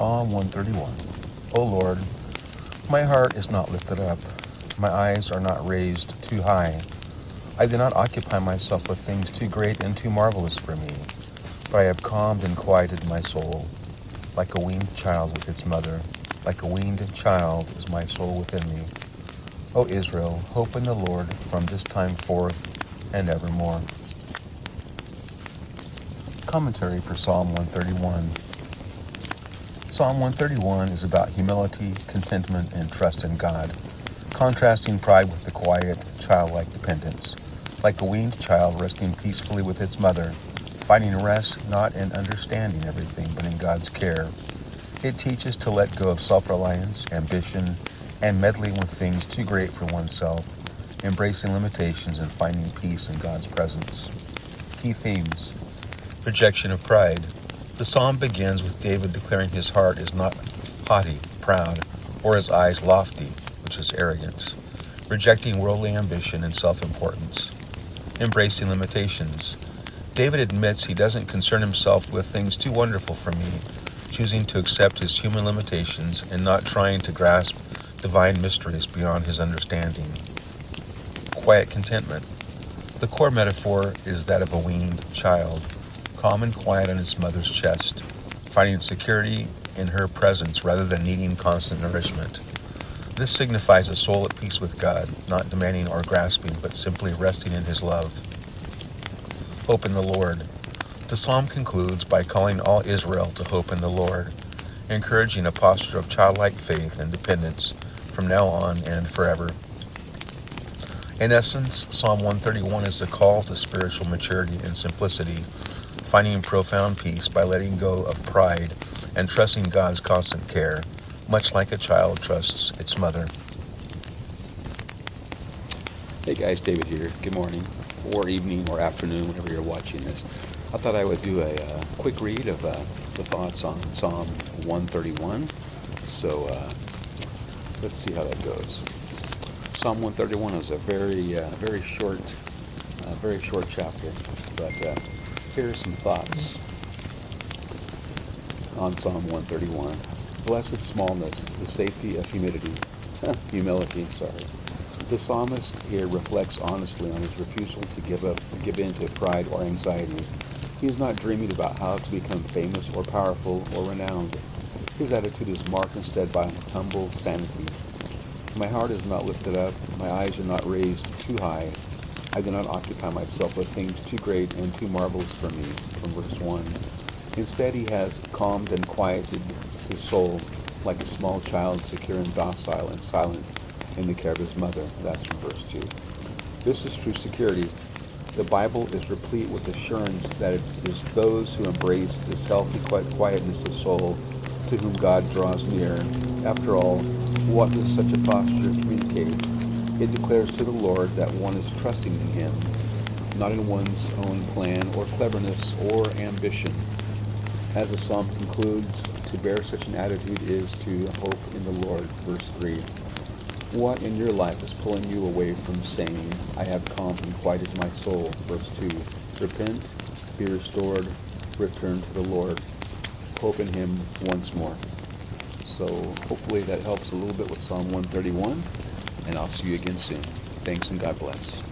Psalm 131. O Lord, my heart is not lifted up, my eyes are not raised too high. I do not occupy myself with things too great and too marvelous for me, but I have calmed and quieted my soul, like a weaned child with its mother. Like a weaned child is my soul within me. O Israel, hope in the Lord from this time forth and evermore. Commentary for Psalm 131. Psalm 131 is about humility, contentment, and trust in God, contrasting pride with the quiet, childlike dependence. Like a weaned child resting peacefully with its mother, finding rest not in understanding everything but in God's care. It teaches to let go of self-reliance, ambition, and meddling with things too great for oneself, embracing limitations and finding peace in God's presence. Key themes: rejection of pride. The psalm begins with David declaring his heart is not haughty, proud, or his eyes lofty, which is arrogance, rejecting worldly ambition and self-importance. Embracing limitations. David admits he doesn't concern himself with things too wonderful for me, choosing to accept his human limitations and not trying to grasp divine mysteries beyond his understanding. Quiet contentment. The core metaphor is that of a weaned child, calm and quiet on its mother's chest, finding security in her presence rather than needing constant nourishment. This signifies a soul at peace with God, not demanding or grasping, but simply resting in his love. Hope in the Lord. The psalm concludes by calling all Israel to hope in the Lord, encouraging a posture of childlike faith and dependence from now on and forever. In essence, Psalm 131 is a call to spiritual maturity and simplicity, finding profound peace by letting go of pride and trusting God's constant care, much like a child trusts its mother. Hey guys, David here. Good morning, or evening, or afternoon, whenever you're watching this. I thought I would do a quick read of the thoughts on Psalm 131. So let's see how that goes. Psalm 131 is a very short chapter, but here are some thoughts on Psalm 131. Blessed smallness, the safety of humility. The psalmist here reflects honestly on his refusal to give in to pride or anxiety. He is not dreaming about how to become famous or powerful or renowned. His attitude is marked instead by humble sanity. My heart is not lifted up, my eyes are not raised too high. I do not occupy myself with things too great and too marvelous for me, from verse 1. Instead, he has calmed and quieted his soul like a small child, secure and docile and silent in the care of his mother. That's from verse 2. This is true security. The Bible is replete with assurance that it is those who embrace this healthy quietness of soul to whom God draws near. After all, what does such a posture communicate? It declares to the Lord that one is trusting in him, not in one's own plan or cleverness or ambition. As the psalm concludes, to bear such an attitude is to hope in the Lord. Verse 3. What in your life is pulling you away from saying, I have calmed and quieted my soul? Verse 2. Repent, be restored, return to the Lord. Hope in him once more. So hopefully that helps a little bit with Psalm 131, and I'll see you again soon. Thanks and God bless.